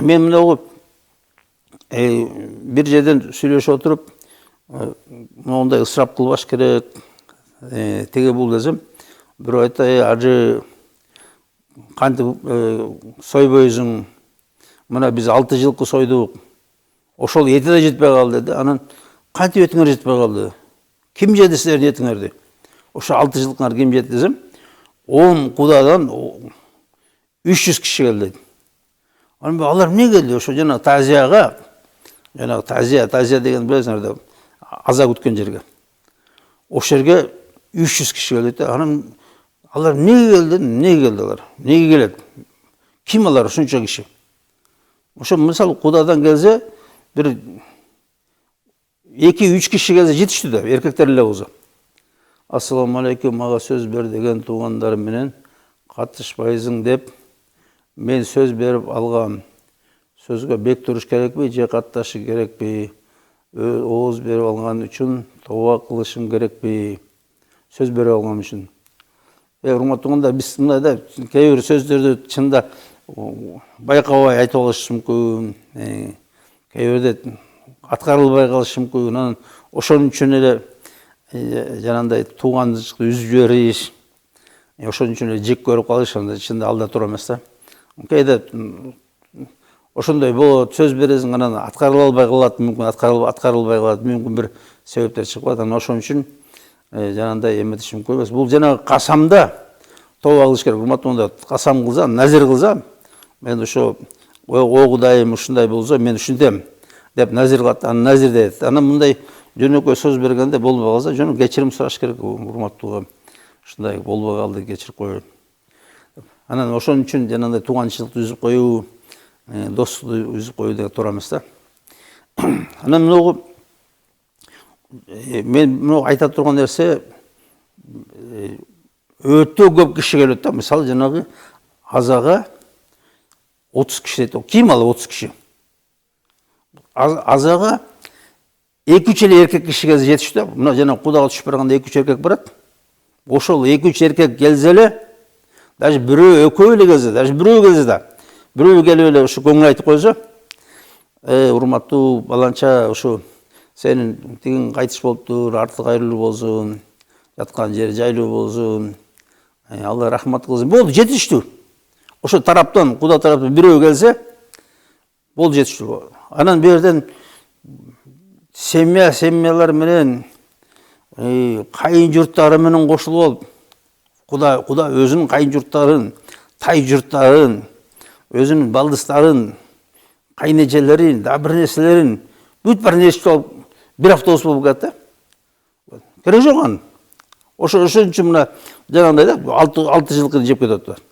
мен мынау bir жерден сүйлөшүп отуруп, мындай ысырап кылбаш керек, теге бул десем, бирөө айтты, ажы кантип сойбойсуң, мына биз 6 жылкы сойдук, ошол эти да жетпей калды деди. Анан кантип этиңер жетпей калды? Ким жеди силердин этиңерди? Ошо 6 жылкыңар ким жеди десем, 10 кудадан 300 киши келди. Анан алар эмне келди? Ошо жана тазияга, тазия деген билесиңер да, аза күткөн жерге. Ошол жерге 300 киши келди. Анан алар эмнеге келди алар? Эмнеге келет? Ким алар ушунча киши? Ошо мисалы кудадан келсе, бир 2-3 киши келсе жетиштүү да, эркектер эле болсо. Ассаламу алейкум, мага сөз бер деген туугандарым менен катышпайсың деп мен сөз берип алгам. Сөзгө бек туруш керекпи, же катташы керекпи? Ооз берип алган үчүн тооба кылышым керекпи? Сөз берип алган үчүн. Урматтуу, биз мындай да кээ бир сөздөрдү чында байкабай айтып алышы мүмкүн. Кээ бирде аткарылбай калышы мүмкүн. Анан ошон үчүн эле жанагындай туугандычты үзүп жибериш, ошон үчүн эле жек көрүп калыш, анда чында алда тура эмес да. Кээде ошондой болот, сөз бересиң, анан аткарылбай калат мүмкүн, аткарылбай калат мүмкүн, бир себептер чыгып калат. Анан ошон үчүн жанагындай эметиш мүмкүн эмес. Бул жанагы касамда тооба кылыш керек. Урматтуу, касам кылса, назир кылса, мен ошо о Кудайым ушундай болсо мен ушинтем деп назир кылат. Анан назир дейт. Анан мындай жөнөкөй сөз бергенде болбой калса, жөн кечирим сураш керек. Урматтууга, ушундай болбой калды, кечирип коюу. Анан ошон үчүн жанагындай тууганчылыкты үзүп коюу, достукту үзүп коюу деген туура эмес да. Анан мынау мен айта турган нерсе, өтө көп киши келет да. Мисалы жанагы азага 30 киши дейт. Ким ал 30 киши? Азага 2-3 эле эркек киши келсе жетиштүү да. Мына жана кудага түшүп барганда 2-3 эркек барат. Ошол 2-3 эркек келсе эле, даже бирөө экөө эле келсе, даже бирөө келсе да, бирөө келип эле ушу көңүл айтып койсо, урматтуу баланча, ушу сенин тигин кайтыш болуптур, арты кайрылуу болсун, жаткан жери жайлуу болсун, Алла рахмат кылсын. Болду, жетиштүү. Ошо тараптан, Куда тараптан бирөө келсе, болду, жетиштүү. Анан берден семьялар менен, кайын журттары менен кошулуп алып, Куда өзүнүн кайын журттарын, тай журттарын, өзүнүн балдыстарын, кайнэжелерин, да бир нерселерин бүт бир нерсе алып, бир автобус болуп кетти да. Керек жок анын. Ошон үчүн мына жанагындай да 6 жылкы жеп кетет.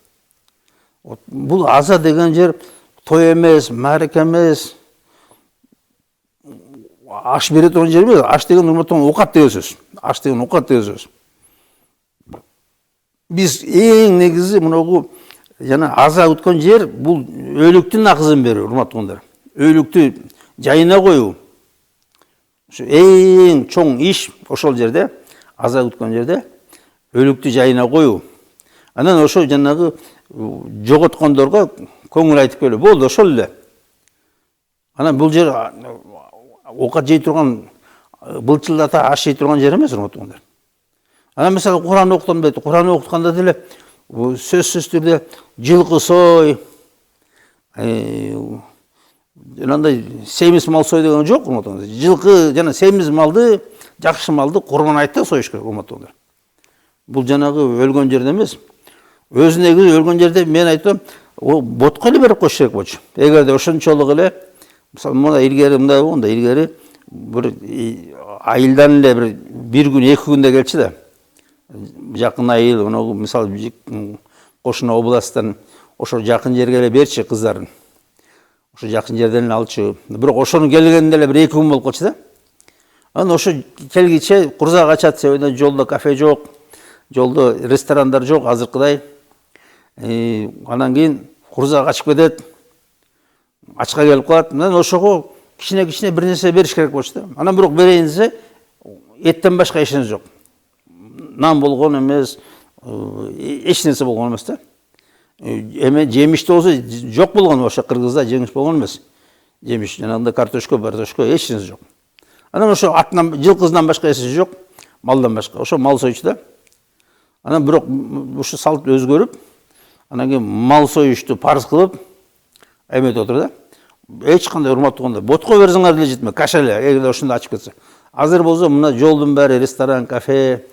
Бул аза деген жер той эмес, маареке эмес, аш бере турган жер эмес. Аш деген оокат деген сөз. Аш деген оокат деген сөз. Биз эң негизи мынагу жана аза өткөн жер, бул өлүктүн акызын берүү, урматтуугандар. Өлүктү жайына коюу. Ошо эң чоң иш ошол жерде, аза өткөн жерде өлүктү жайына коюу. Анан ошо жанагы жоготкондорго көңүл айтып келүү. Болду, ошол эле. Анан бул жер оокат жей турган, былчылдата аш жей турган жер эмес, урматтуугандар. Анан мисалы Куран окутам дейт. Куран окутканда деле сөзсүз түрдө жылкы сой, жанагындай семиз мал сой деген жок, урматтуугандар. Жылкы жана семиз малды, жакшы малды курбан айтта союш керек, урматтуугандар. Бул жанагы өлгөн жерде эмес. Өзүнө өлгөн жерде мен айтам, ботко эле берип коюш керек болчу. Эгерде ошончолук эле, мисалы мына илгери мындай болгондо, илгери бир айылдан эле бир күн, 2 күндө келчү да. Жакын айыл, мисалы кошуна областтан ошо жакын жерге эле берчи кыздарын. Ошо жакын жерден эле алчу. Бирок ошону келгенде эле бир 2 күн болуп калчу да. Анан ошо келгиче курзак ачат, себебинен жолдо кафе жок, жолдо ресторандар жок азыркыдай. Анан кийин курзак ачып кетет. Ачка келип калат. Анан ошого кичине бир нерсе бериш керек болчу да. Анан бирок берейин десе, эттен башка эч нерсе жок. Нан болгон эмес, эч нерсе болгон эмес да. Эме жемиште болсо жок болгон, ошо Кыргызда жемиш болгон эмес. Жемиш жанагындай картошка, бартошка эч нерсе жок. Анан ошо атынан, жылкысынан башка нерсе жок, малдан башка. Ошо мал союучу да. Анан бирок ушу салт өзгөрүп, анан кийин мал союшту парыз кылып эметип отур да. Эч кандай урмат болгондо ботко берсеңер деле жетме, каша эле, эгерде ошондо ачып кетсе. Азыр болсо мына жолдун баары ресторан, кафе,